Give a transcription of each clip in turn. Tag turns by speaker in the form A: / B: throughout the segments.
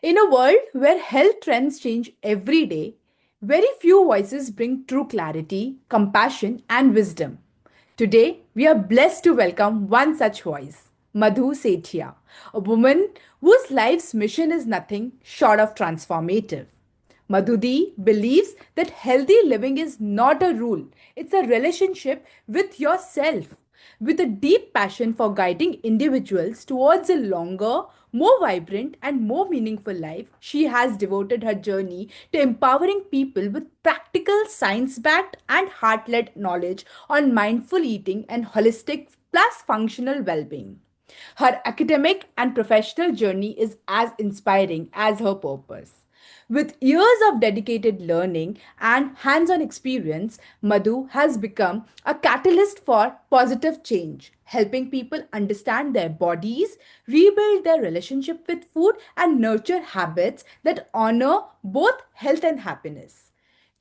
A: In a world where health trends change every day, very few voices bring true clarity, compassion, and wisdom. Today, we are blessed to welcome one such voice, Madhu Sethia, a woman whose life's mission is nothing short of transformative. Madhudi believes that healthy living is not a rule, it's a relationship with yourself. With a deep passion for guiding individuals towards a longer, more vibrant, and more meaningful life, she has devoted her journey to empowering people with practical, science backed, and heart led knowledge on mindful eating and holistic plus functional well being. Her academic and professional journey is as inspiring as her purpose. With years of dedicated learning and hands on experience, Madhu has become a catalyst for positive change, helping people understand their bodies, rebuild their relationship with food, and nurture habits that honor both health and happiness.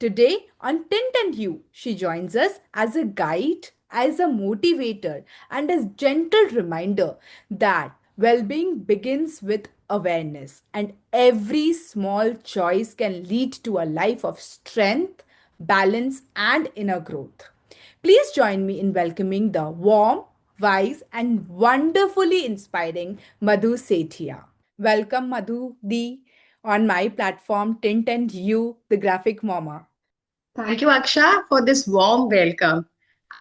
A: Today on Tint and You, she joins us as a guide, as a motivator, and as gentle reminder that well-being begins with awareness, and every small choice can lead to a life of strength, balance, and inner growth. Please join me in welcoming the warm, wise, and wonderfully inspiring Madhu Sethia. Welcome, Madhu D, on my platform Tint and You, the graphic mama.
B: Thank you, Aksha, for this warm welcome.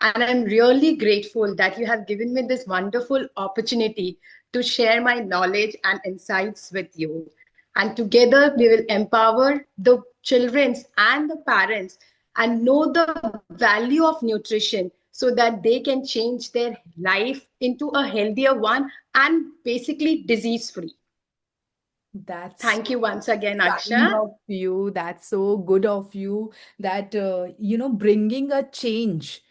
B: And I'm really grateful that you have given me this wonderful opportunity to share my knowledge and insights with you. And together we will empower the children and the parents and know the value of nutrition so that they can change their life into a healthier one and basically disease free.
A: That's
B: Thank you once again,
A: kind
B: Aksha.
A: of you. That's so good of you that, bringing a change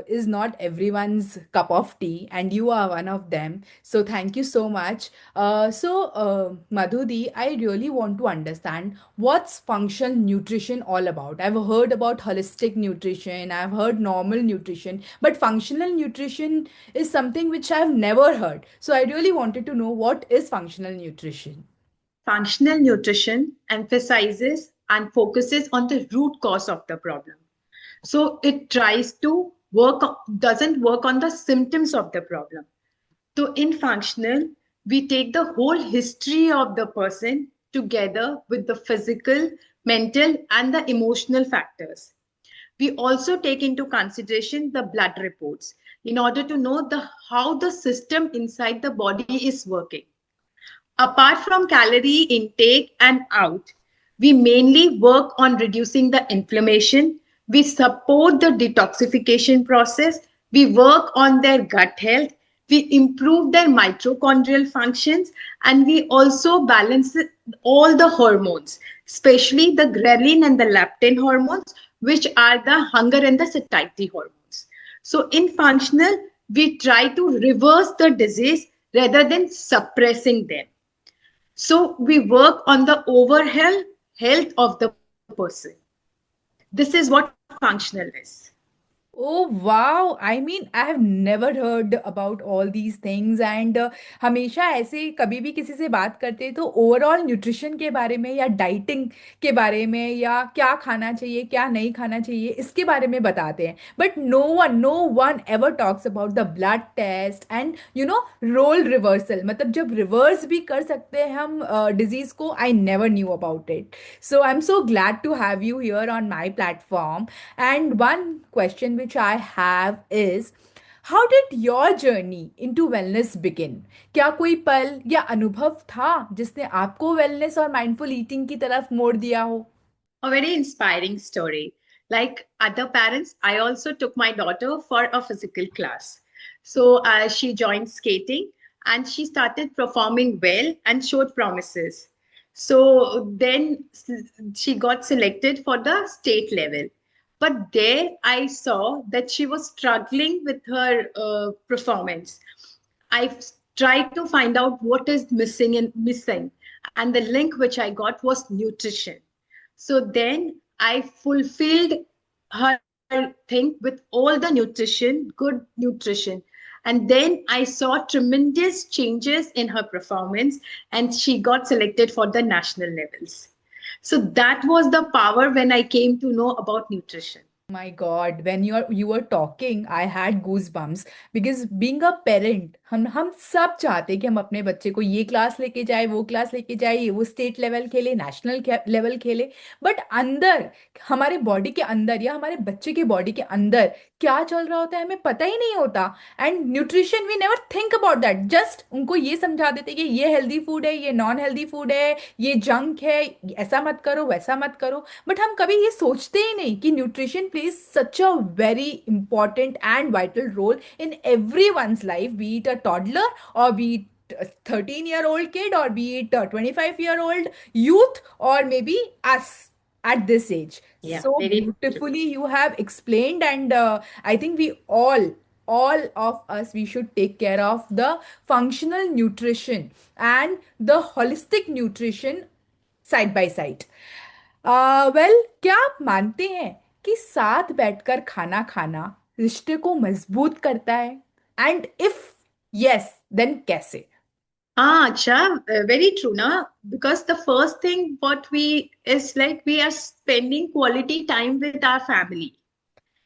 A: is not everyone's cup of tea, and you are one of them. So, thank you so much. Madhudi, I really want to understand what's functional nutrition all about. I've heard about holistic nutrition, I've heard normal nutrition, but functional nutrition is something which I've never heard. So, I really wanted to know what is functional nutrition.
B: Functional nutrition emphasizes and focuses on the root cause of the problem. So it tries to doesn't work on the symptoms of the problem. So in functional, we take the whole history of the person together with the physical, mental, and the emotional factors. We also take into consideration the blood reports in order to know how the system inside the body is working. Apart from calorie intake and out, we mainly work on reducing the inflammation. We support the detoxification process. We work on their gut health. We improve their mitochondrial functions, and we also balance all the hormones, especially the ghrelin and the leptin hormones, which are the hunger and the satiety hormones. So in functional, we try to reverse the disease rather than suppressing them. So we work on the overall health of the person. This is what functional is.
A: Oh wow! I mean, I have never heard about all these things and हमेशा ऐसे कभी भी किसी से बात करते हैं तो ओवरऑल न्यूट्रिशन के बारे में या डाइटिंग के बारे में या क्या खाना चाहिए क्या नहीं खाना चाहिए इसके बारे में बताते हैं but no one ever talks about the blood test and roll reversal मतलब जब रिवर्स भी कर सकते हैं हम डिजीज को I never knew about it so I am so glad to have you here on my platform and one question which I have is how did your journey into wellness begin? क्या कोई पल या अनुभव था जिसने आपको wellness और mindful eating की तरफ मोड़ दिया हो?
B: A very inspiring story. Like other parents, I also took my daughter for a physical class. So she joined skating and she started performing well and showed promises. So then she got selected for the state level. But there I saw that she was struggling with her performance. I tried to find out what is missing, and the link which I got was nutrition. So then I fulfilled her thing with all the nutrition, good nutrition. And then I saw tremendous changes in her performance, and she got selected for the national levels. So that was the power when I came to know about nutrition.
A: My God, when you were talking, I had goosebumps because being a parent, हम सब चाहते हैं कि हम अपने बच्चे को ये क्लास लेके जाए, वो क्लास लेके जाए, ये वो स्टेट लेवल खेले, नेशनल लेवल खेले, बट अंदर हमारे बॉडी के अंदर या हमारे बच्चे के बॉडी के अंदर क्या चल रहा होता है हमें पता ही नहीं होता। And nutrition we never think about that, just उनको ये समझा देते कि ये हेल्दी फूड है, ये नॉन हेल्दी फूड है, ये जंक है, ऐसा मत करो, वैसा मत करो। बट हम कभी ये सोचते ही नहीं कि nutrition plays such a very important and vital role in everyone's life, be it a toddler or be it a 13-year-old kid or be it a 25-year-old youth or maybe us at this age.
B: Yeah,
A: So
B: very true.
A: beautifully you have explained, and I think we all of us, we should take care of the functional nutrition and the holistic nutrition side by side. Well, क्या आप मानते हैं कि साथ बैठकर खाना खाना रिश्ते को मजबूत करता है? एंड इफ यस, देन कैसे?
B: Acha, very true, na? Because the first thing what we is like we are spending quality time with our family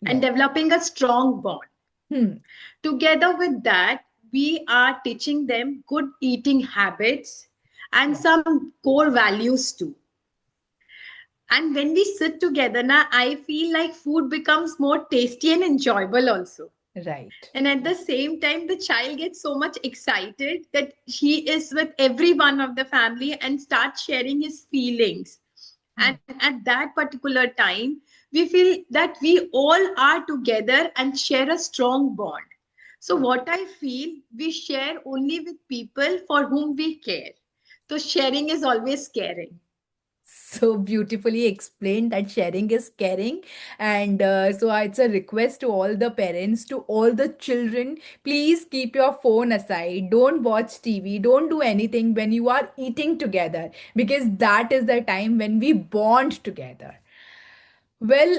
B: and
A: yes.
B: developing a strong bond.
A: Hmm.
B: Together with that, we are teaching them good eating habits and some core values too. And when we sit together, na, I feel like food becomes more tasty and enjoyable also.
A: Right.
B: And at the same time, the child gets so much excited that he is with every one of the family and starts sharing his feelings. And at that particular time, we feel that we all are together and share a strong bond. So, what I feel, we share only with people for whom we care. So, sharing is always caring.
A: So beautifully explained that sharing is caring. And it's a request to all the parents, to all the children, please keep your phone aside, don't watch TV, don't do anything when you are eating together, because that is the time when we bond together. Well,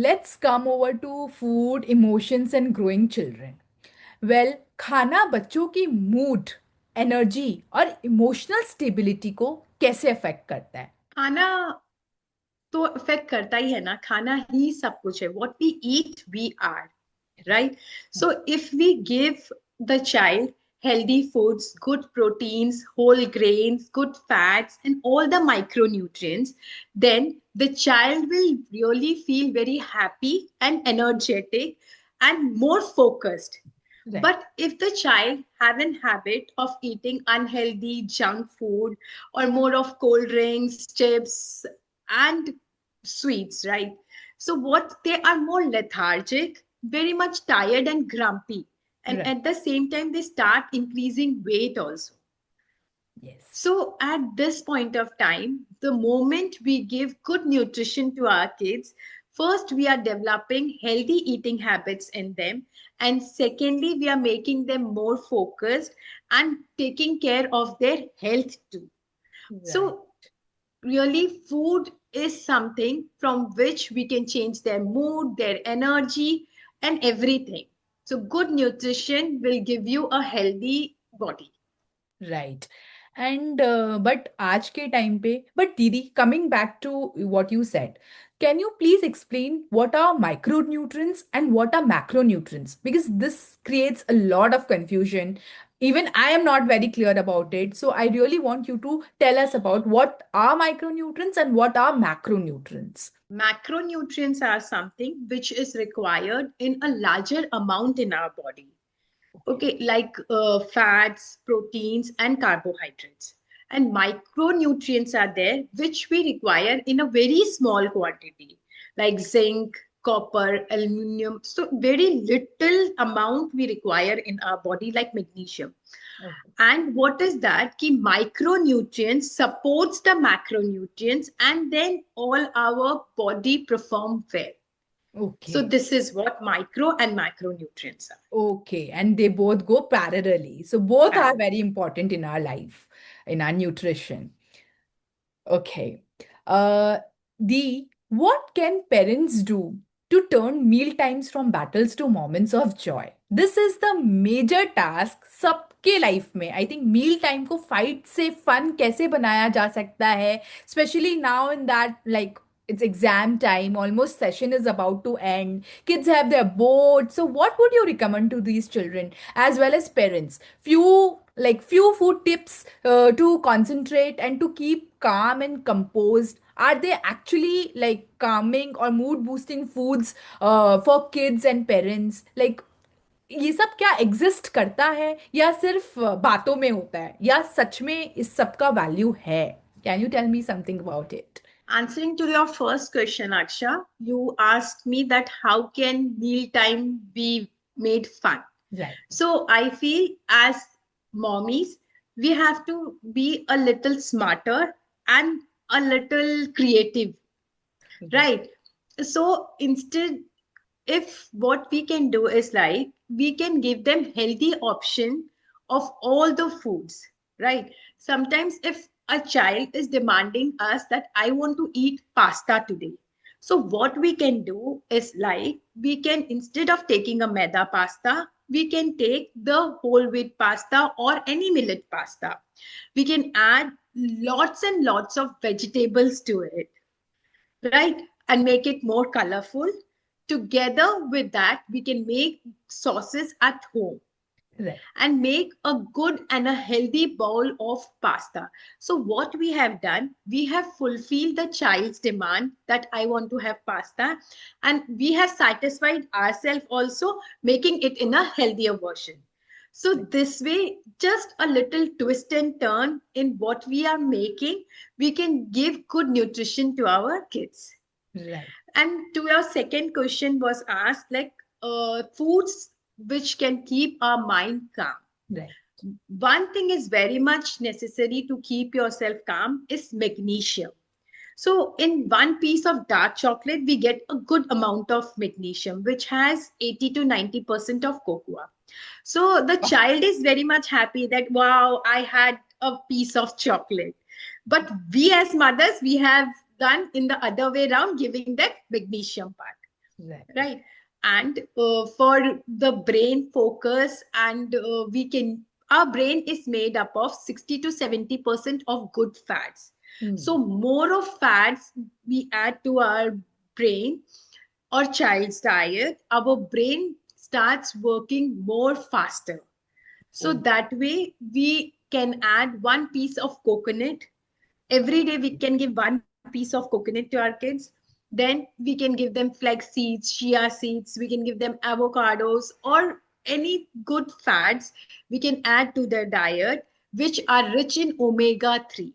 A: let's come over to food, emotions, and growing children. Well, खाना बच्चों की mood, energy और emotional stability को कैसे affect करता है?
B: खाना तो इफेक्ट करता ही है ना, खाना ही सब कुछ है. What we eat, we are. Right? So if we give the child healthy foods, good proteins, whole grains, good fats, and all the micronutrients, then the child will really feel very happy and energetic and more focused.
A: Right.
B: But if the child have an habit of eating unhealthy junk food or more of cold drinks, chips, and sweets, right? So what they are more lethargic, very much tired and grumpy. And
A: Right.
B: at the same time, they start increasing weight also.
A: Yes.
B: So at this point of time, the moment we give good nutrition to our kids, first we are developing healthy eating habits in them. And secondly, we are making them more focused and taking care of their health too.
A: Right.
B: So really, food is something from which we can change their mood, their energy, and everything. So good nutrition will give you a healthy body.
A: Right. And but आज के time पे, but दीदी, coming back to what you said, can you please explain what are micronutrients and what are macronutrients? Because this creates a lot of confusion. Even I am not very clear about it. So I really want you to tell us about what are micronutrients and what are macronutrients.
B: Macronutrients are something which is required in a larger amount in our body. Okay, like fats, proteins, and carbohydrates. And micronutrients are there which we require in a very small quantity, like zinc, copper, aluminum. So very little amount we require in our body, like magnesium.
A: Okay.
B: And what is that? Ki micronutrients supports the macronutrients, and then all our body perform well. So
A: Okay.
B: this is what micro and macronutrients are.
A: Okay, and they both go parallelly. So both are
B: Parallel.
A: very important in our life, in our nutrition. Okay. Uh, the what can parents do to turn meal times from battles to moments of joy. This is the major task सबके life में. I think meal time को fight से fun कैसे बनाया जा सकता है, specially now in that like it's exam time, almost session is about to end, kids have their boards. So what would you recommend to these children as well as parents? Few food tips to concentrate and to keep calm and composed. Are they actually like calming or mood boosting foods for kids and parents? Like ये सब क्या exist करता है या सिर्फ बातों में होता है या सच में इस सब का वैल्यू है? Can you tell me something about it?
B: Answering to your first question, Aksha, you asked me that how can mealtime be made fun?
A: Right.
B: So I feel as mommies, we have to be a little smarter and a little creative, right? So instead, if what we can do is like we can give them healthy option of all the foods, right? Sometimes if a child is demanding us that I want to eat pasta today, so what we can do is like we can, instead of taking a maida pasta, we can take the whole wheat pasta or any millet pasta. We can add lots and lots of vegetables to it, right? And make it more colorful. Together with that, we can make sauces at home.
A: Right.
B: And make a good and a healthy bowl of pasta. So what we have done, we have fulfilled the child's demand that I want to have pasta, and we have satisfied ourselves also making it in a healthier version. So this way, just a little twist and turn in what we are making, we can give good nutrition to our kids.
A: Right.
B: And to your second question was asked, like foods which can keep our mind calm.
A: Right.
B: One thing is very much necessary to keep yourself calm is magnesium. So in one piece of dark chocolate, we get a good amount of magnesium, which has 80 to 90% of cocoa. So the child is very much happy that, wow, I had a piece of chocolate. But we as mothers, we have done in the other way around, giving that magnesium part. Right. And for the brain focus, and our brain is made up of 60 to 70% of good fats. So more of fats we add to our brain or child's diet, our brain starts working more faster. So that way we can add one piece of coconut. Every day we can give one piece of coconut to our kids. Then we can give them flax seeds, chia seeds, we can give them avocados or any good fats we can add to their diet, which are rich in omega-3.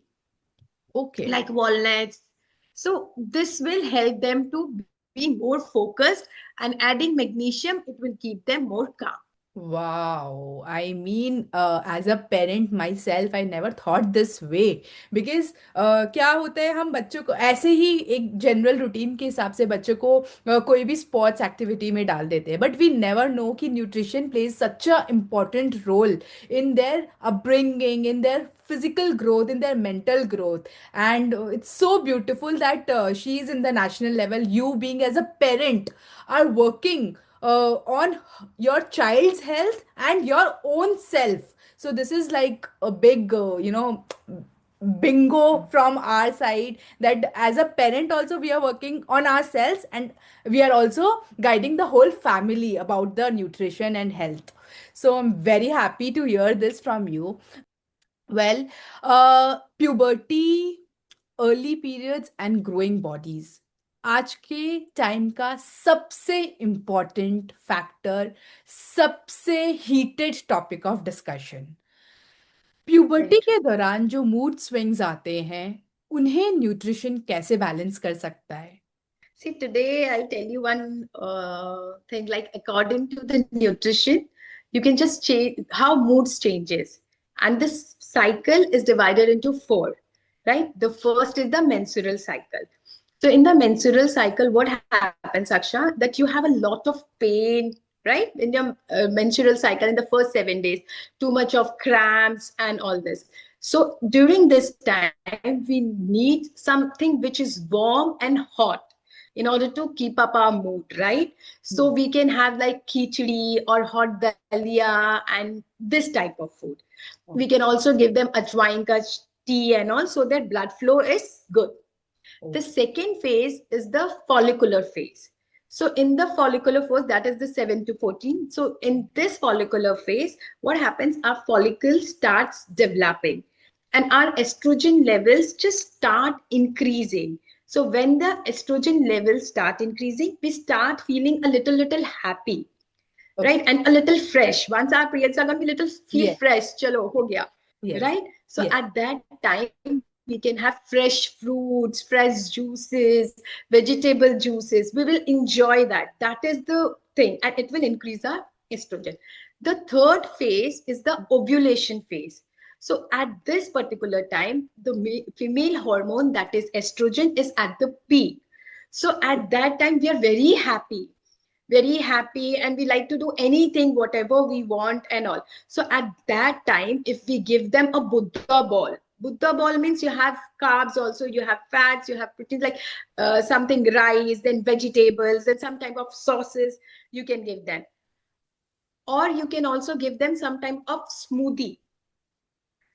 A: Okay.
B: Like walnuts. So this will help them to be more focused, and adding magnesium, it will keep them more calm.
A: Wow. I mean, as a parent myself, I never thought this way. Because क्या होता है, हम बच्चों को ऐसे ही एक general routine के हिसाब से बच्चों को कोई भी स्पोर्ट्स एक्टिविटी में डाल देते हैं, बट वी नेवर नो कि nutrition plays such a important role in their upbringing, in their physical growth, in their mental growth. And it's so beautiful that she is in the national level. You, being as a parent, are working on your child's health and your own self. So this is like a big, bingo from our side, that as a parent also we are working on ourselves, and we are also guiding the whole family about the nutrition and health. So I'm very happy to hear this from you. Well, puberty, early periods and growing bodies, आज के time का सबसे important factor, सबसे heated topic of discussion. Puberty के दौरान जो mood swings आते हैं, उन्हें न्यूट्रिशन कैसे बैलेंस कर सकता है?
B: See, today I'll tell you one thing, like according to the nutrition, you can just change how moods changes. And this cycle is divided into 4, right? The first is the menstrual cycle. So in the menstrual cycle, what happens, Aksha, that you have a lot of pain, right? In your menstrual cycle in the first 7 days, too much of cramps and all this. So during this time, we need something which is warm and hot. in order to keep up our mood, right? So we can have like khichdi or hot dalia and this type of food. We can also give them ajwain ka tea and all, so that blood flow is good. The second phase is the follicular phase. So in the follicular phase, that is the 7 to 14. So in this follicular phase, what happens? Our follicle starts developing and our estrogen levels just start increasing. So when the estrogen levels start increasing, we start feeling a little happy, right?
A: Okay.
B: And a little fresh. Once our periods are going to be little feel
A: Yeah.
B: fresh, chalo, ho gaya,
A: Yes.
B: right? So
A: Yeah.
B: at that time, we can have fresh fruits, fresh juices, vegetable juices. We will enjoy that. That is the thing, and it will increase our estrogen. The third phase is the ovulation phase. So at this particular time, the female hormone, that is estrogen, is at the peak. So at that time, we are very happy, and we like to do anything whatever we want and all. So at that time, if we give them a buddha ball means you have carbs also, you have fats, you have proteins, like something rice, then vegetables, then some type of sauces you can give them. Or you can also give them some type of smoothie,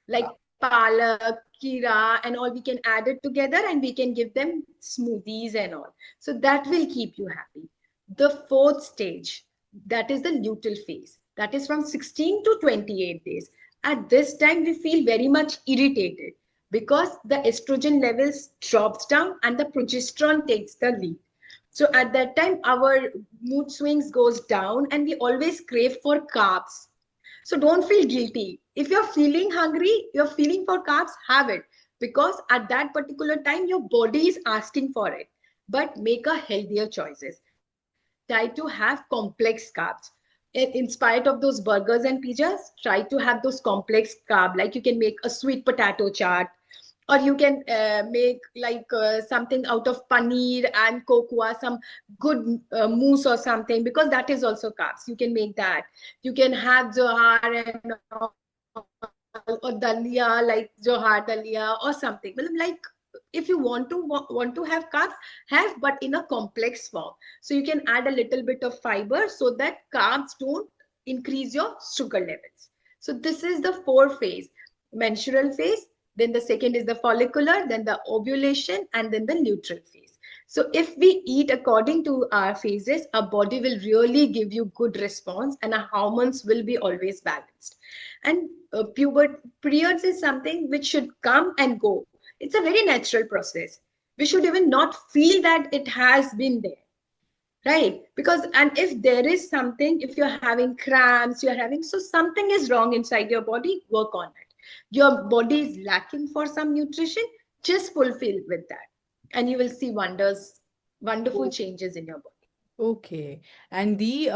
A: Wow.
B: like palak, kira, and all. We can add it together and we can give them smoothies and all. So that will keep you happy. The fourth stage, that is the luteal phase. That is from 16 to 28 days. At this time, we feel very much irritated because the estrogen levels drops down and the progesterone takes the lead. So at that time, our mood swings goes down and we always crave for carbs. So don't feel guilty. If you're feeling hungry, you're feeling for carbs, have it. Because at that particular time, your body is asking for it. But make a healthier choices. Try to have complex carbs. In spite of those burgers and pizzas, try to have those complex carb. Like you can make a sweet potato chaat, or you can make like something out of paneer and cocoa, some good mousse or something, because that is also carbs. You can make that. You can have johar and all, or dalia, like johar dalia or something. Like if you want to have carbs, have, but in a complex form. So you can add a little bit of fiber so that carbs don't increase your sugar levels. So this is the four phase: menstrual phase, then the second is the follicular, then the ovulation, and then the luteal phase. So if we eat according to our phases, our body will really give you good response and our hormones will be always balanced. And periods is something which should come and go. It's a very natural process. We should even not feel that it has been there, right? Because, and if there is something, if you're having cramps, you're having, so something is wrong inside your body, work on it. Your body is lacking for some nutrition, just fulfill with that, and you will see wonderful changes in your body.
A: Okay. And the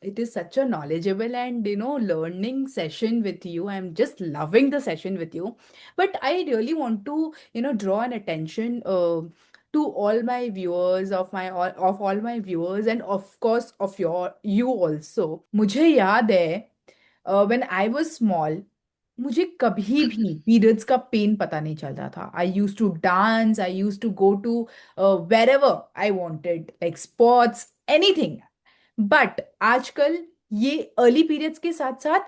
A: it is such a knowledgeable and learning session with you. I'm just loving the session with you. But I really want to, draw an attention to all my viewers of all my viewers, and of course of you also. मुझे याद है when I was small, मुझे कभी भी periods का pen पता नहीं चलता था. I used to dance, I used to go to wherever I wanted, like sports, anything. But आजकल ये अर्ली पीरियड्स के साथ साथ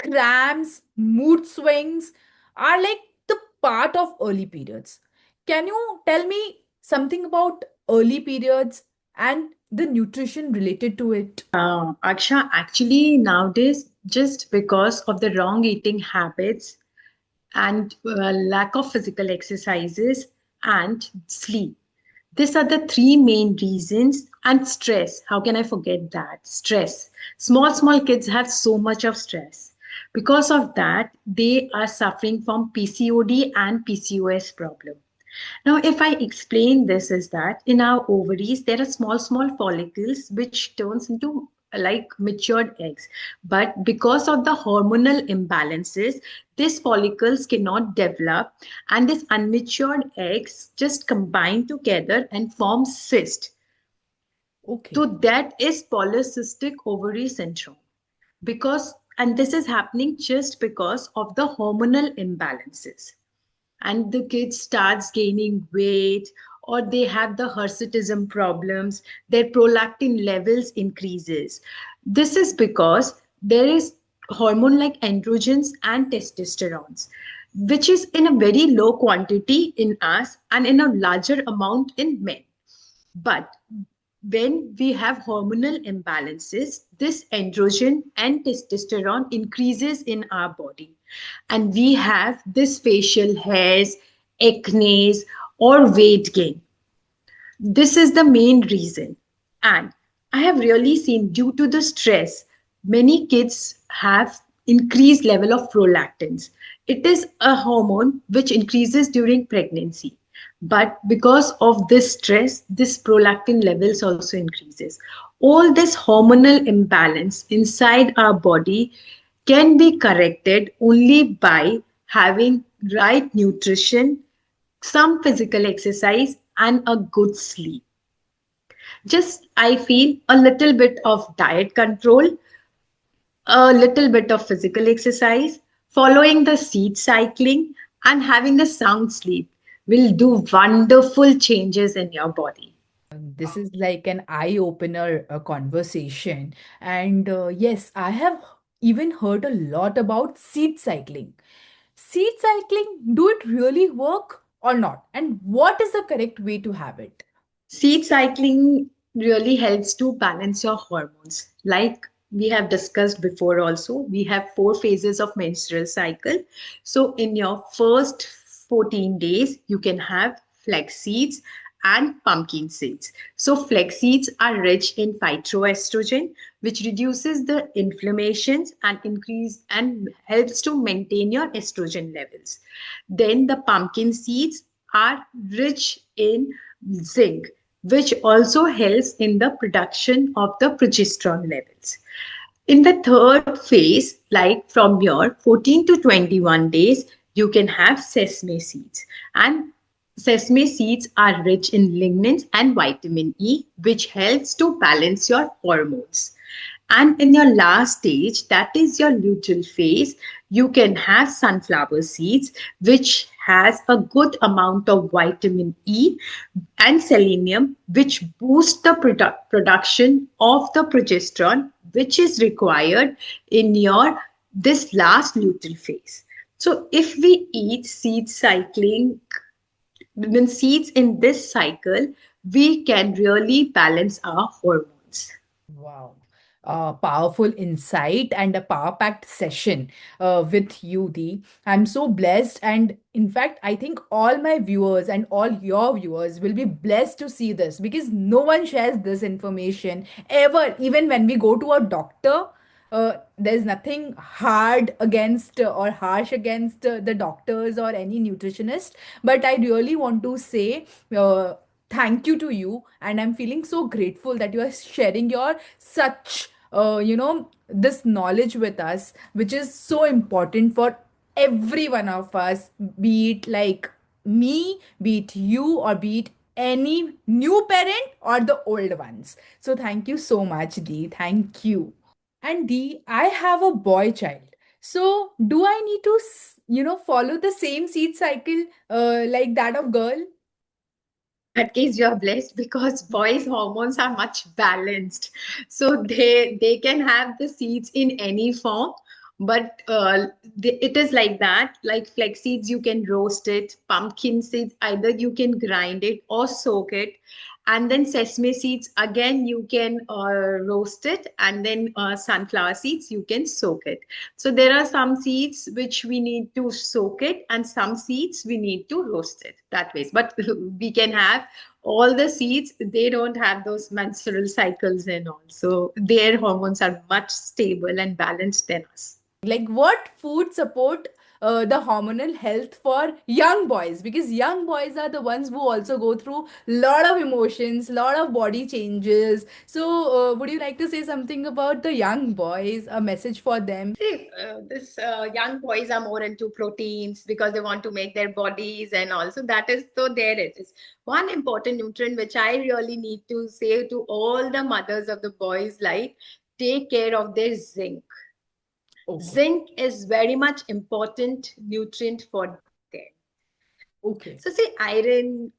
A: cramps, mood swings are like the part of early periods. Can you tell me something about early periods and the nutrition related to it?
B: Aksha, actually nowadays, just because of the wrong eating habits and lack of physical exercises and sleep. These are the three main reasons. And stress. How can I forget that? Stress. Small kids have so much of stress. Because of that, they are suffering from PCOD and PCOS problem. Now, if I explain this, is that in our ovaries, there are small follicles which turns into like matured eggs. But because of the hormonal imbalances, these follicles cannot develop and these unmatured eggs just combine together and form cyst. So
A: Okay.
B: that is polycystic ovary syndrome. Because, and this is happening just because of the hormonal imbalances, and the kid starts gaining weight, or they have the hirsutism problems, their prolactin levels increases. This is because there is hormone like androgens and testosterones, which is in a very low quantity in us and in a larger amount in men. But when we have hormonal imbalances, this androgen and testosterone increases in our body. And we have this facial hairs, acne, or weight gain. This is the main reason. And I have really seen due to the stress, many kids have increased level of prolactins. It is a hormone which increases during pregnancy. But because of this stress, this prolactin levels also increases. All this hormonal imbalance inside our body can be corrected only by having right nutrition, some physical exercise, and a good sleep. Just I feel a little bit of diet control, a little bit of physical exercise, following the seed cycling, and having a sound sleep will do wonderful changes in your body.
A: This is like an eye-opener conversation. And yes, I have even heard a lot about seed cycling. Seed cycling, do it really work or not? And what is the correct way to have it?
B: Seed cycling really helps to balance your hormones. Like we have discussed before, also, we have 4 phases of menstrual cycle. So, in your first 14 days, you can have flax seeds and pumpkin seeds. So, flax seeds are rich in phytoestrogen, which reduces the inflammations and increase and helps to maintain your estrogen levels. Then the pumpkin seeds are rich in zinc, which also helps in the production of the progesterone levels. In the third phase, like from your 14 to 21 days, you can have sesame seeds. And sesame seeds are rich in lignans and vitamin E, which helps to balance your hormones. And in your last stage, that is your luteal phase, you can have sunflower seeds, which has a good amount of vitamin E and selenium, which boost the production of the progesterone, which is required in your this last luteal phase. So if we eat seed cycling, when seeds in this cycle, we can really balance our hormones.
A: Wow. Powerful insight and a power packed session with you, Dee. I'm so blessed. And in fact, I think all my viewers and all your viewers will be blessed to see this because no one shares this information ever. Even when we go to a doctor, there's nothing hard against or harsh against the doctors or any nutritionist. But I really want to say, thank you to you, and I'm feeling so grateful that you are sharing your such this knowledge with us, which is so important for every one of us, be it like me, be it you, or be it any new parent or the old ones. So thank you so much, Dee. Thank you. And Dee, I have a boy child. So do I need to follow the same seed cycle like that of girl?
B: In that case, you are blessed because boys' hormones are much balanced, so they can have the seeds in any form. But it is like that. Like flax seeds, you can roast it. Pumpkin seeds, either you can grind it or soak it. And then sesame seeds, again, you can roast it. And then sunflower seeds, you can soak it. So there are some seeds which we need to soak it, and some seeds we need to roast it that way. But we can have all the seeds, they don't have those menstrual cycles and all. So their hormones are much stable and balanced than us.
A: Like what food support the hormonal health for young boys, because young boys are the ones who also go through lot of emotions, lot of body changes. So would you like to say something about the young boys, a message for them?
B: See, this young boys are more into proteins because they want to make their bodies, and also that is so there it is. One important nutrient which I really need to say to all the mothers of the boys, like take care of their zinc.
A: Okay.
B: Zinc is very much important nutrient for them.
A: Okay.
B: So see, iron,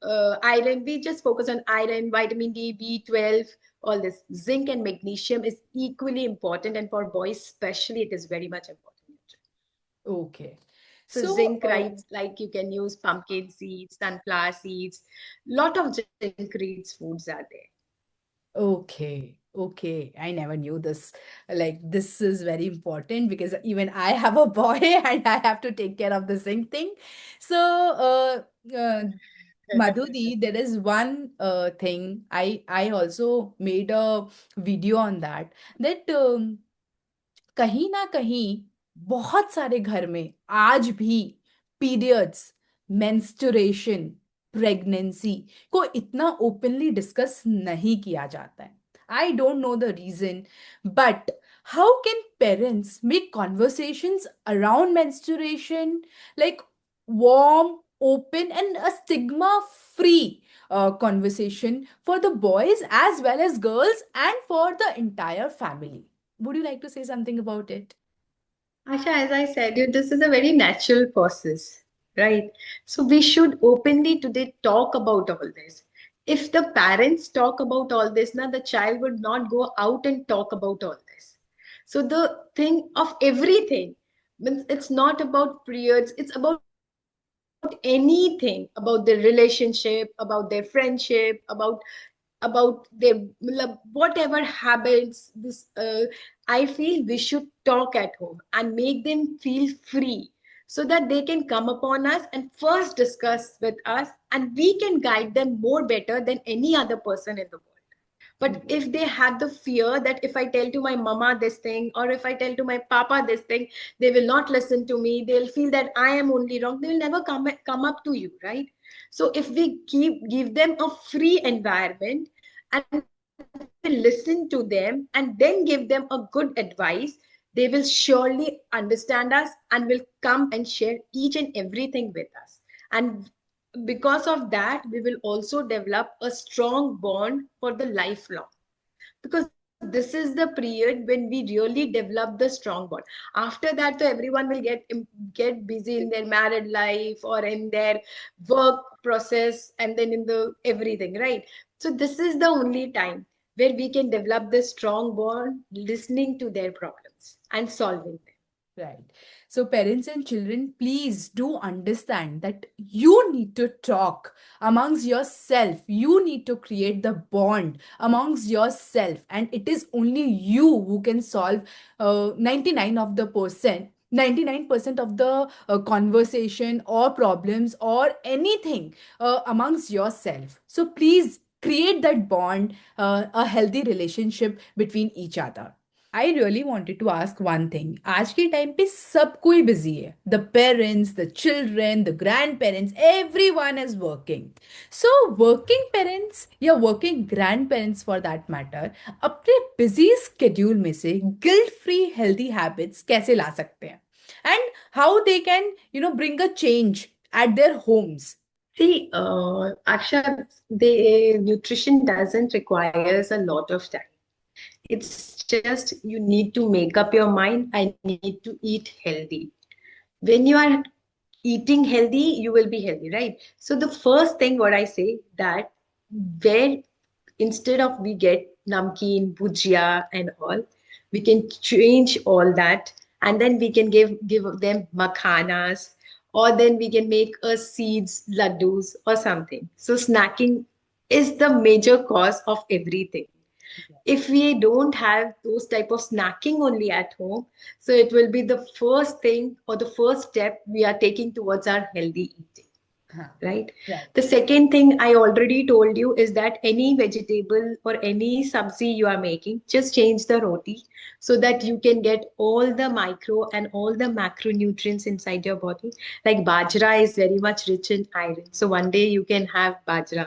B: we just focus on iron, vitamin D, B12, all this. Zinc and magnesium is equally important, and for boys especially, it is very much important.
A: Okay.
B: So
A: So,
B: zinc, right, like you can use pumpkin seeds, sunflower seeds. Lot of zinc-rich foods are there.
A: okay, okay. I never knew this. Like, this is very important because even I have a boy and I have to take care of the same thing. So, Madhuri, there is one thing I also made a video on that that कहीं ना कहीं बहुत सारे घर में आज भी periods menstruation pregnancy को इतना ओपनली डिस्कस नहीं किया जाता है I don't know the reason but how can parents make conversations around menstruation like warm open and a stigma free conversation for the boys as well as girls and for the entire family. Would you like to say something about it?
B: Asha, as I said, you this is a very natural process, right? So we should openly today talk about all this. If the parents talk about all this, now the child would not go out and talk about all this. So the thing of everything means it's not about periods, it's about anything, about their relationship, about their friendship, about their whatever habits. This I feel we should talk at home and make them feel free so that they can come upon us and first discuss with us, and we can guide them more better than any other person in the world. But if they have the fear that if I tell to my mama this thing or if I tell to my papa this thing, they will not listen to me. They'll feel that I am only wrong. They will never come up to you, right? So if we give them a free environment and we listen to them and then give them a good advice, they will surely understand us and will come and share each and everything with us. And because of that, we will also develop a strong bond for the lifelong, because this is the period when we really develop the strong bond. After that, so everyone will get busy in their married life or in their work process and then in the everything, right? So this is the only time where we can develop this strong bond, listening to their problems and solving them.
A: Right. So, parents and children, please do understand that you need to talk amongst yourself. You need to create the bond amongst yourself, and it is only you who can solve 99 of the percent. 99% of the conversation or problems or anything amongst yourself. So please create that bond, a healthy relationship between each other. I really wanted to ask one thing आज के time पे सब कोई busy है the parents the children the grandparents everyone is working so working parents या working grandparents for that matter अपने busy schedule में से गिल्ट फ्री हेल्दी हैबिट्स कैसे ला सकते हैं and how they can bring a change at their homes.
B: See, Aksha, the nutrition doesn't requires a lot of time. It's just you need to make up your mind. I need to eat healthy. When you are eating healthy, you will be healthy, right? So the first thing what I say that where instead of we get namkeen, bhujia and all, we can change all that and then we can give them makhanas, or then we can make a seeds laddus or something. So snacking is the major cause of everything. If we don't have those type of snacking only at home, so it will be the first thing or the first step we are taking towards our healthy eating,
A: Huh.
B: right?
A: Right.
B: The second thing I already told you is that any vegetable or any sabzi you are making, just change the roti so that you can get all the micro and all the macronutrients inside your body. Like bajra is very much rich in iron. So one day you can have bajra.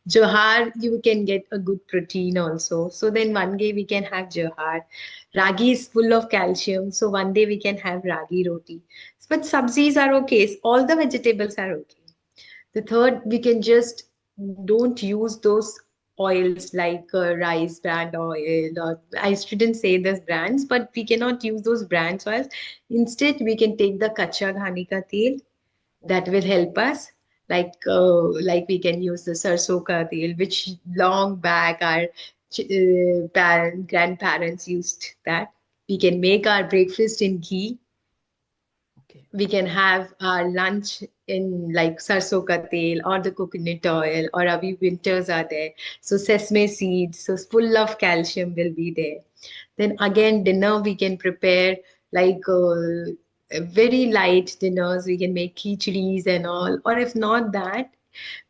B: Johar, you can get a good protein also. So then one day we can have johar. Ragi is full of calcium. So one day we can have ragi roti. But sabzis are okay. All the vegetables are okay. The third, we can just don't use those oils like rice brand oil, or I shouldn't say those brands, but we cannot use those brands oils. Instead, we can take the kacha ghani ka tel, that
A: Okay.
B: will help us. like we can use the sarson ka tel, which long back our grandparents used that. We can make our breakfast in ghee.
A: Okay.
B: We can have our lunch in like sarson ka tel or the coconut oil, or abhi winters are there, so sesame seeds, so full of calcium will be there. Then again dinner we can prepare like very light dinners. We can make khichdis and all, or if not that,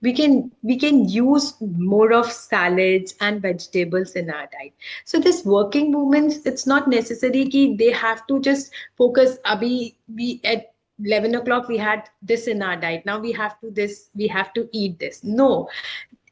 B: we can use more of salads and vegetables in our diet. So this working women, it's not necessary ki they have to just focus abhi we at 11 o'clock we had this in our diet, now we have to this, we have to eat this. No,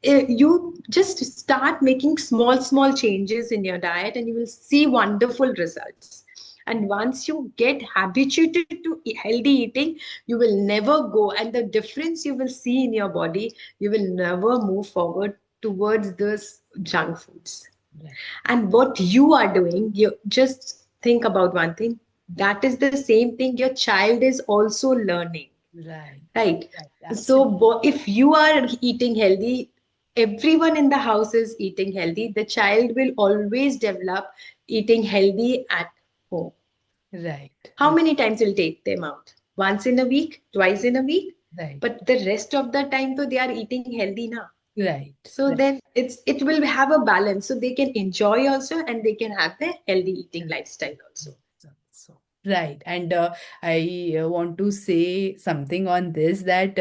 B: you just start making small changes in your diet and you will see wonderful results. And once you get habituated to healthy eating, you will never go, and the difference you will see in your body, you will never move forward towards those junk foods.
A: Right.
B: And what you are doing, you just think about one thing, that is the same thing your child is also learning.
A: Right.
B: Right.
A: Right.
B: So
A: Absolutely.
B: if you are eating healthy, everyone in the house is eating healthy, the child will always develop eating healthy at home.
A: Right.
B: How many times will take them out? Once in a week, twice in a week?
A: Right.
B: But the rest of the time, so they are eating healthy now.
A: Right.
B: So
A: Right.
B: then it will have a balance. So they can enjoy also and they can have their healthy eating lifestyle also.
A: Right. And I want to say something on this that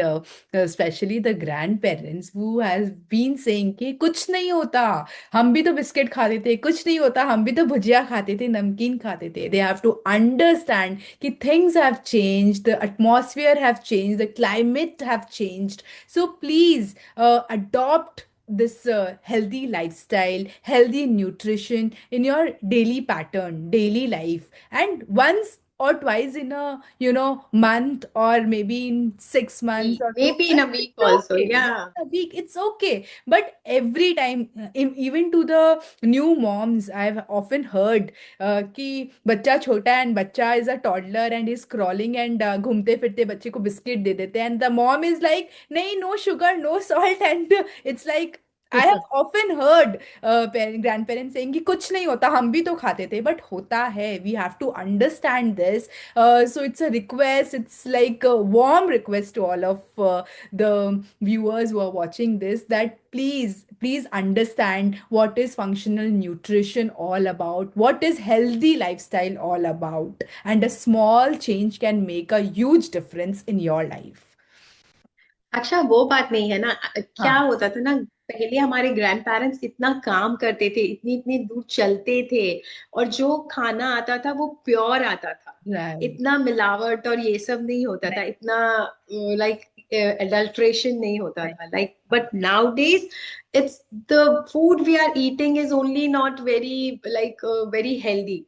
A: especially the grandparents who has been saying कि कुछ नहीं होता, हम भी तो biscuit खाते थे, कुछ नहीं होता, हम भी तो भुजिया खाते थे, नमकीन खाते थे. They have to understand कि things have changed, the atmosphere have changed, the climate have changed. So please adopt this healthy lifestyle, healthy nutrition in your daily pattern, daily life, and once or twice in a month, or maybe in 6 months or two
B: Maybe in a
A: months,
B: week
A: it's
B: also.
A: okay. Once
B: Yeah.
A: a week, it's okay. But every time, even to the new moms, I've often heard कि बच्चा छोटा है and बच्चा is a toddler and is crawling and घूमते फिरते बच्चे को biscuit दे देते हैं, and the mom is like नहीं, no sugar, no salt, and it's like I have often heard grandparents saying कि कुछ नहीं होता, हम भी तो खाते थे, but होता है. We have to understand this. So it's a request, it's like a warm request to all of the viewers who are watching this, that please understand what is functional nutrition all about, what is healthy lifestyle all about, and a small change can make a huge difference in your life.
B: अच्छा वो बात नहीं है ना, क्या
A: हाँ.
B: होता था ना, पहले हमारे ग्रैंड पेरेंट्स इतना काम करते थे, इतनी इतनी दूर चलते थे, और जो खाना आता था वो प्योर आता था,
A: Right.
B: इतना मिलावट और ये सब नहीं होता था,
A: Right.
B: इतना लाइक adulteration नहीं होता
A: Right.
B: था, like but nowadays it's the food we are eating is only not very like very healthy,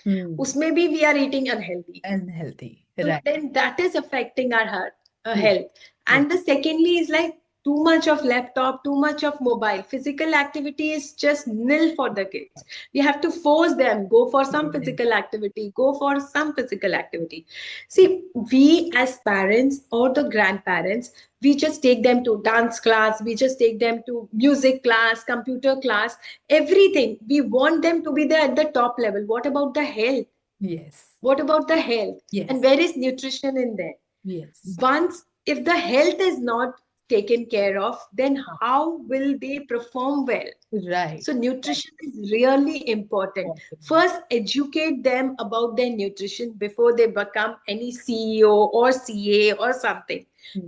A: Hmm.
B: उसमें भी we are eating unhealthy.
A: Unhealthy.
B: So
A: Right.
B: then that is affecting our heart,
A: Yes.
B: health.
A: Yes.
B: And the secondly is like too much of laptop, too much of mobile. Physical activity is just nil for the kids. We have to force them, go for some
A: Yes.
B: physical activity, go for some physical activity. See, we as parents or the grandparents, we just take them to dance class, we just take them to music class, computer class, everything. We want them to be there at the top level. What about the health?
A: Yes.
B: What about the health? And
A: Yes.
B: where is nutrition in there?
A: Yes.
B: Once, if the health is not taken care of, then
A: Ah,
B: how will they perform well?
A: right.
B: So,
A: Right.
B: nutrition is really important.
A: Important.
B: First, educate them about their nutrition before they become any CEO or CA or something.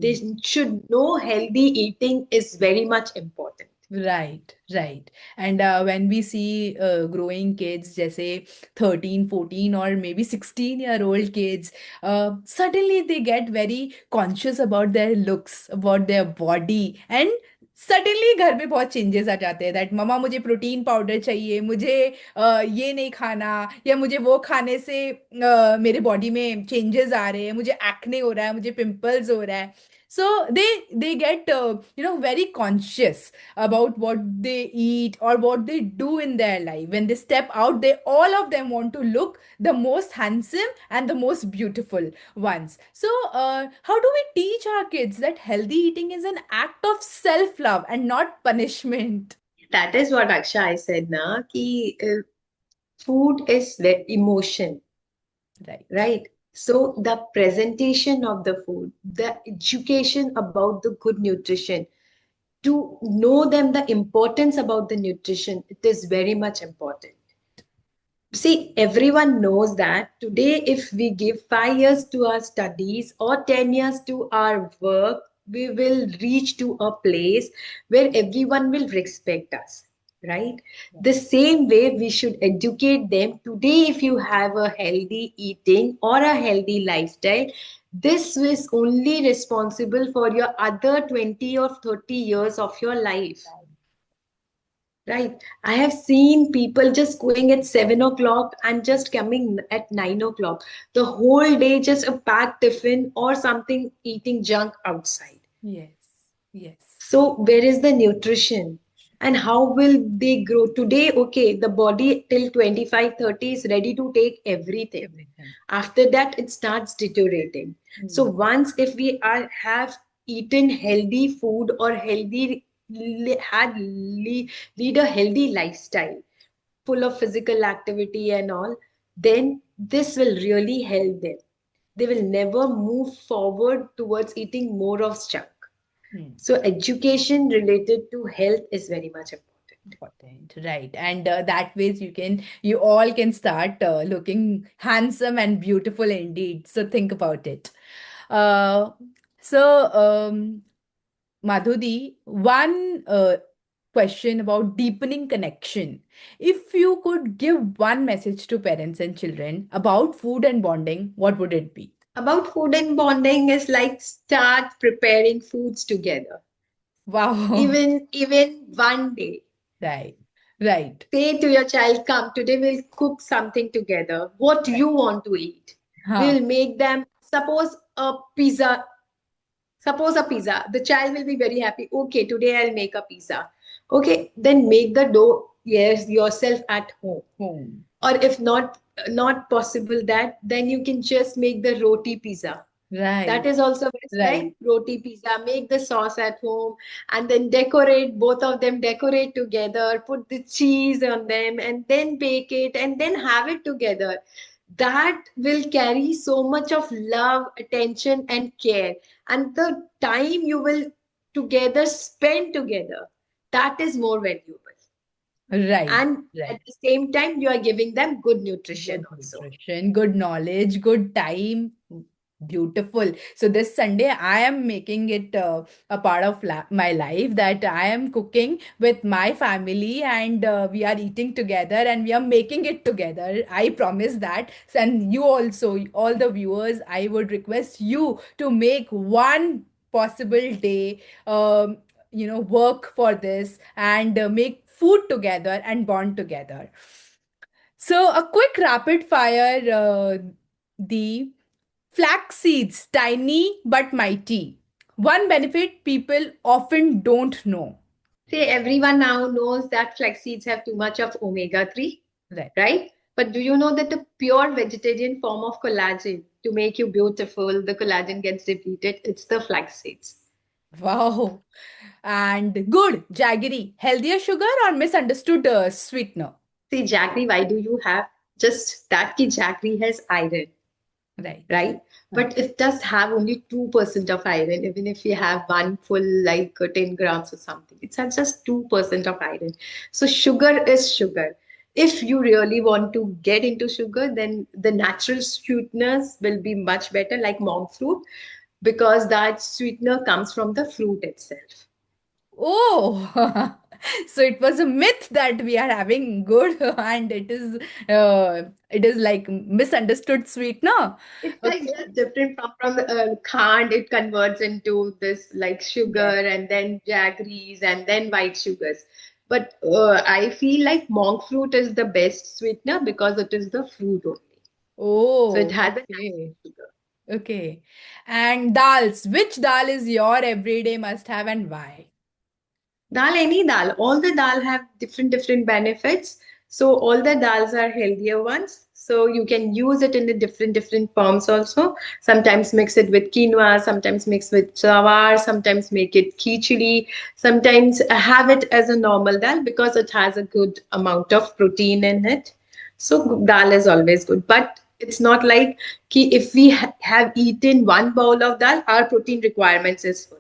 B: They
A: Hmm.
B: should know healthy eating is very much important.
A: Right, right. And when we see growing kids, जैसे 13, 14 or maybe 16-year-old kids, suddenly they get very conscious about their looks, about their body, and suddenly घर में बहुत changes आ जाते हैं, that mama मुझे protein powder चाहिए, मुझे ये नहीं खाना, या मुझे वो खाने से मेरे बॉडी में changes आ रहे हैं, मुझे acne हो रहा है, मुझे pimples हो रहा है. So they get very conscious about what they eat or what they do in their life. When they step out, they all of them want to look the most handsome and the most beautiful ones. So how do we teach our kids that healthy eating is an act of self love and not punishment?
B: That is what Aksha I said na ki food is the emotion,
A: Right.
B: right? So the presentation of the food, the education about the good nutrition, to know them the importance about the nutrition, it is very much important. See, everyone knows that today, if we give 5 years to our studies or 10 years to our work, we will reach to a place where everyone will respect us, right? The same way we should educate them today. If you have a healthy eating or a healthy lifestyle, this is only responsible for your other 20 or 30 years of your life. Right. I have seen people just going at 7 o'clock and just coming at 9 o'clock. The whole day just a packed tiffin or something eating junk outside.
A: Yes. Yes.
B: So where is the nutrition? And how will they grow? Today, okay, the body till 25, 30 is ready to take everything.
A: Everything.
B: After that, it starts deteriorating. So
A: Hmm.
B: once if we are have eaten healthy food or lead a healthy lifestyle, full of physical activity and all, then this will really help them. They will never move forward towards eating more of junk.
A: Hmm.
B: So education related to health is very much important.
A: Important, right? And that ways you all can start looking handsome and beautiful indeed. So think about it. Uh, so Madhuri, one question about deepening connection. If you could give one message to parents and children about food and bonding, what would it be?
B: About food and bonding is like start preparing foods together.
A: Wow.
B: Even one day.
A: Right. Right.
B: Say to your child, come, today we'll cook something together. What
A: Right.
B: you want to eat.
A: Huh.
B: We'll make them, suppose a pizza. The child will be very happy. Okay, today I'll make a pizza. Okay, then make the dough, yes, yourself at home.
A: Home.
B: Or if not possible that, then you can just make the roti pizza. That
A: Right.
B: is also best, right?
A: Right.
B: Roti pizza, make the sauce at home and then decorate, both of them decorate together, put the cheese on them and then bake it and then have it together. That will carry so much of love, attention, and care. And the time you will together spend together, that is more valuable.
A: Right.
B: And at
A: Right.
B: the same time, you are giving them good nutrition
A: Good
B: also.
A: nutrition, good knowledge, good time. Beautiful. So this Sunday, I am making it a part of my life that I am cooking with my family and we are eating together and we are making it together. I promise that. And you also, all the viewers, I would request you to make one possible day, work for this and make food together and bond together. So, a quick rapid fire the flax seeds, tiny but mighty. One benefit people often don't know.
B: See, everyone now knows that flax seeds have too much of omega-3,
A: Right.
B: right? But do you know that the pure vegetarian form of collagen to make you beautiful, the collagen gets depleted? It's the flax seeds.
A: Wow. And good, jaggery. Healthier sugar or misunderstood sweetener?
B: See, jaggery, why do you have just that? Ki jaggery has iron,
A: Right.
B: right?
A: Huh.
B: But it does have only 2% of iron, even if you have one full like 10 grams or something. It's at just 2% of iron. So sugar is sugar. If you really want to get into sugar, then the natural sweeteners will be much better, like monk fruit, because that sweetener comes from the fruit itself.
A: Oh, so it was a myth that we are having good and it is like misunderstood sweetener.
B: It's like
A: Okay.
B: just different from khand. It converts into this like sugar
A: Yes.
B: and then jaggeries and then white sugars. But I feel like monk fruit is the best sweetener because it is the fruit only. So it
A: Oh,
B: has a natural
A: okay.
B: sugar.
A: Okay. And dals. Which dal is your everyday must have and why?
B: Dal, any dal. All the dal have different benefits. So all the dals are healthier ones. So you can use it in the different forms also. Sometimes mix it with quinoa, sometimes mix with jawar, sometimes make it khichdi, sometimes have it as a normal dal because it has a good amount of protein in it. So dal is always good. But it's not like ki if we have eaten one bowl of dal, our protein requirements is full.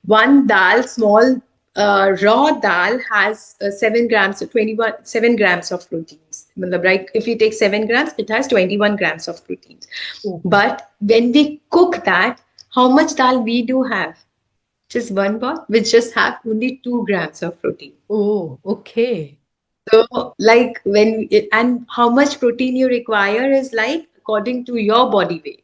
B: One dal, small raw dal has 7 grams, 7 grams of proteins. Matlab, right? If you take 7 grams, it has 21 grams of proteins.
A: Okay.
B: But when we cook that, how much dal we do have? Just one bowl, which just have only 2 grams of protein.
A: Oh, okay.
B: So, like and how much protein you require is like according to your body weight.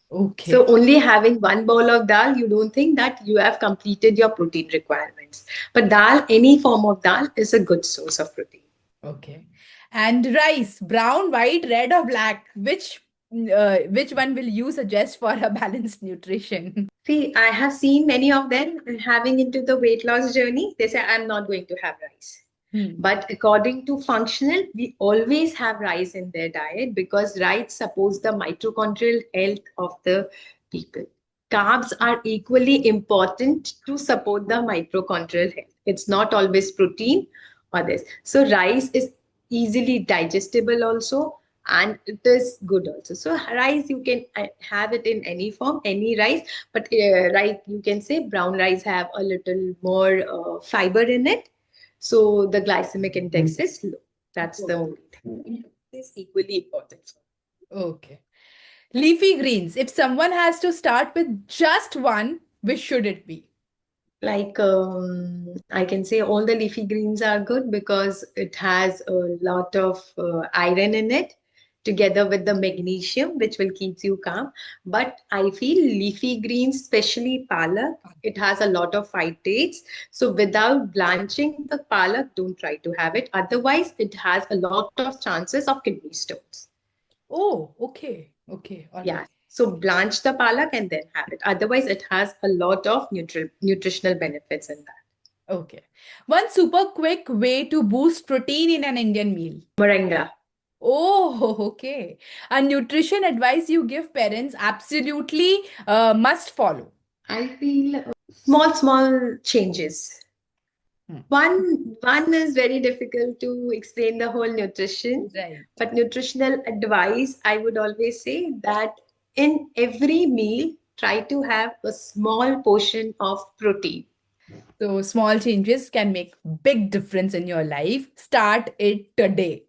B: So
A: Okay.
B: only having one bowl of dal, you don't think that you have completed your protein requirements. But dal, any form of dal, is a good source of protein.
A: Okay. And rice, brown, white, red, or black? Which one will you suggest for a balanced nutrition?
B: See, I have seen many of them having into the weight loss journey. They say, I'm not going to have rice.
A: Hmm.
B: But according to functional, we always have rice in their diet because rice supports the mitochondrial health of the people. Carbs are equally important to support the mitochondrial health. It's not always protein or this. So rice is easily digestible also, and it is good also. So rice you can have it in any form, any rice, but right, you can say brown rice have a little more fiber in it, so the glycemic index is low. That's the only thing. It's equally important.
A: Okay. Leafy greens. If someone has to start with just one, which should it be?
B: Like I can say all the leafy greens are good because it has a lot of iron in it together with the magnesium, which will keep you calm. But I feel leafy greens, especially palak, it has a lot of phytates. So without blanching the palak, don't try to have it. Otherwise, it has a lot of chances of kidney stones.
A: Oh, okay. Okay. All
B: Yeah.
A: right.
B: So blanch the palak and then have it. Otherwise, it has a lot of nutritional benefits in that.
A: Okay. One super quick way to boost protein in an Indian meal.
B: Moringa.
A: Oh, okay. A nutrition advice you give parents absolutely must follow.
B: I feel small changes.
A: Hmm.
B: One is very difficult to explain the whole nutrition,
A: Right.
B: but nutritional advice, I would always say that in every meal, try to have a small portion of protein.
A: So small changes can make big difference in your life. Start it today.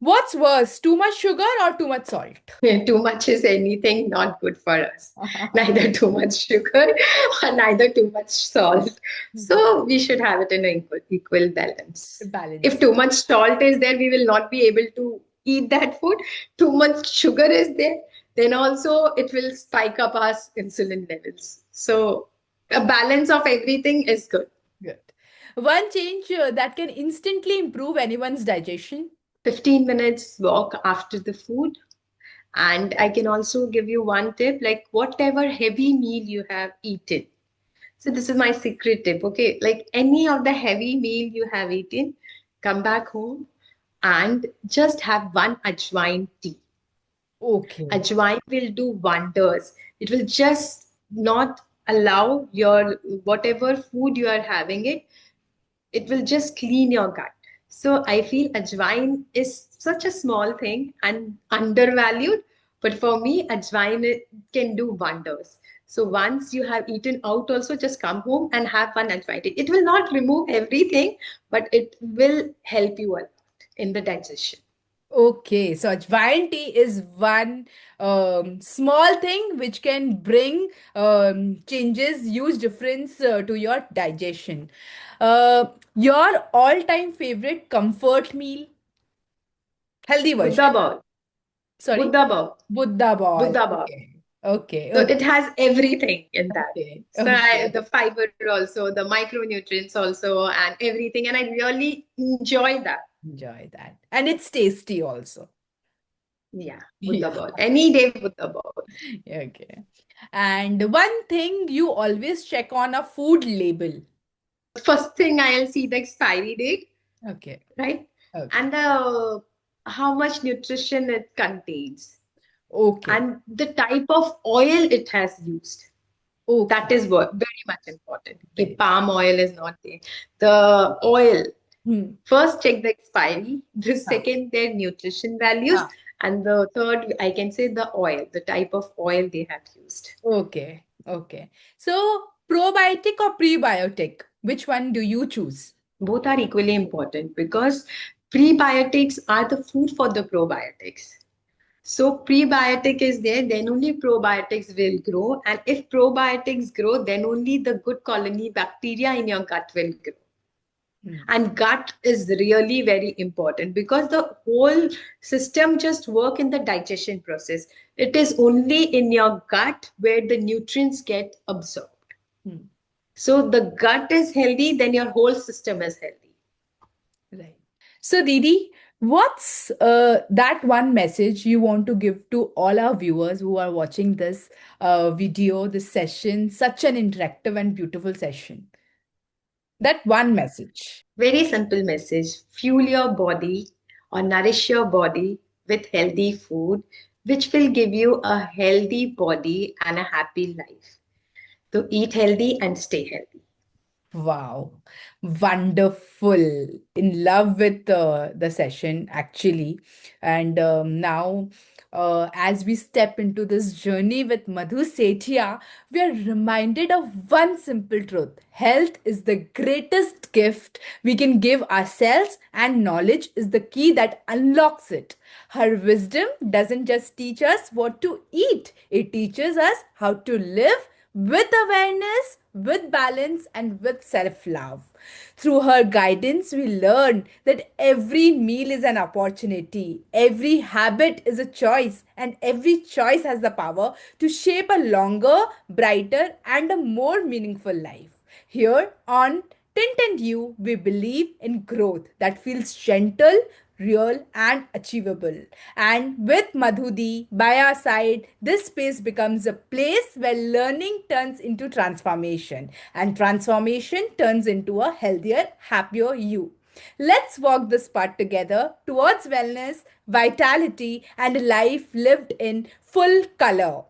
A: What's worse, too much sugar or too much salt?
B: Too much is anything not good for us. Neither too much sugar or neither too much salt. So we should have it in an equal balance. If
A: Balance.
B: too much salt is there, we will not be able to eat that food. Too much sugar is there, then also it will spike up our insulin levels. So a balance of everything is good.
A: Good. One change that can instantly improve anyone's digestion.
B: 15 minutes walk after the food. And I can also give you one tip like, whatever heavy meal you have eaten. So, this is my secret tip. Okay. Like, any of the heavy meal you have eaten, come back home and just have one ajwain tea.
A: Okay.
B: Ajwain will do wonders. It will just not allow your whatever food you are having it will just clean your gut. So I feel ajwain is such a small thing and undervalued, but for me, ajwain can do wonders. So once you have eaten out, also just come home and have one ajwain tea. It will not remove everything, but it will help you a lot in the digestion.
A: Okay, so ajwain tea is one small thing which can bring changes, huge difference to your digestion. Your all-time favorite comfort meal, healthy
B: Buddha
A: version.
B: ball,
A: Sorry,
B: Buddha ball,
A: Buddha ball.
B: Buddha ball.
A: Okay, okay,
B: So it
A: okay,
B: has everything in that.
A: okay,
B: So
A: okay.
B: the fiber also, the micronutrients also, and everything. And I really enjoy that.
A: Enjoy that, and it's tasty also.
B: Yeah,
A: Yeah.
B: Buddha ball. Any day, Buddha ball.
A: Okay. And one thing you always check on a food label.
B: First thing I'll see the expiry date,
A: Okay.
B: right?
A: Okay.
B: And how much nutrition it contains,
A: Okay.
B: and the type of oil it has used. That
A: Okay.
B: is what very much important. Ki
A: Very.
B: palm oil is not there. The oil.
A: Hmm.
B: First, check the expiry. The
A: Ah.
B: second, their nutrition values.
A: Ah.
B: And the third, I can say the oil, the type of oil they have used.
A: Okay. Okay. So probiotic or prebiotic? Which one do you choose?
B: Both are equally important because prebiotics are the food for the probiotics. So prebiotic is there, then only probiotics will grow. And if probiotics grow, then only the good colony bacteria in your gut will grow.
A: Hmm.
B: And gut is really very important because the whole system just work in the digestion process. It is only in your gut where the nutrients get absorbed.
A: Hmm.
B: So the gut is healthy, then your whole system is healthy.
A: Right. So, Didi, what's that one message you want to give to all our viewers who are watching this video, this session, such an interactive and beautiful session? That one message.
B: Very simple message: fuel your body or nourish your body with healthy food, which will give you a healthy body and a happy life. So eat healthy and stay healthy.
A: Wow, wonderful. In love with the session, actually. And now, as we step into this journey with Madhu Sethia, we are reminded of one simple truth: health is the greatest gift we can give ourselves, and knowledge is the key that unlocks it. Her wisdom doesn't just teach us what to eat, it teaches us how to live with awareness, with balance, and with self love. Through her guidance, we learn that every meal is an opportunity, every habit is a choice, and every choice has the power to shape a longer, brighter, and a more meaningful life. Here on Tint and You, we believe in growth that feels gentle, real, and achievable. And with Madhudi by our side, this space becomes a place where learning turns into transformation, and transformation turns into a healthier, happier you. Let's walk this path together towards wellness, vitality, and a life lived in full color.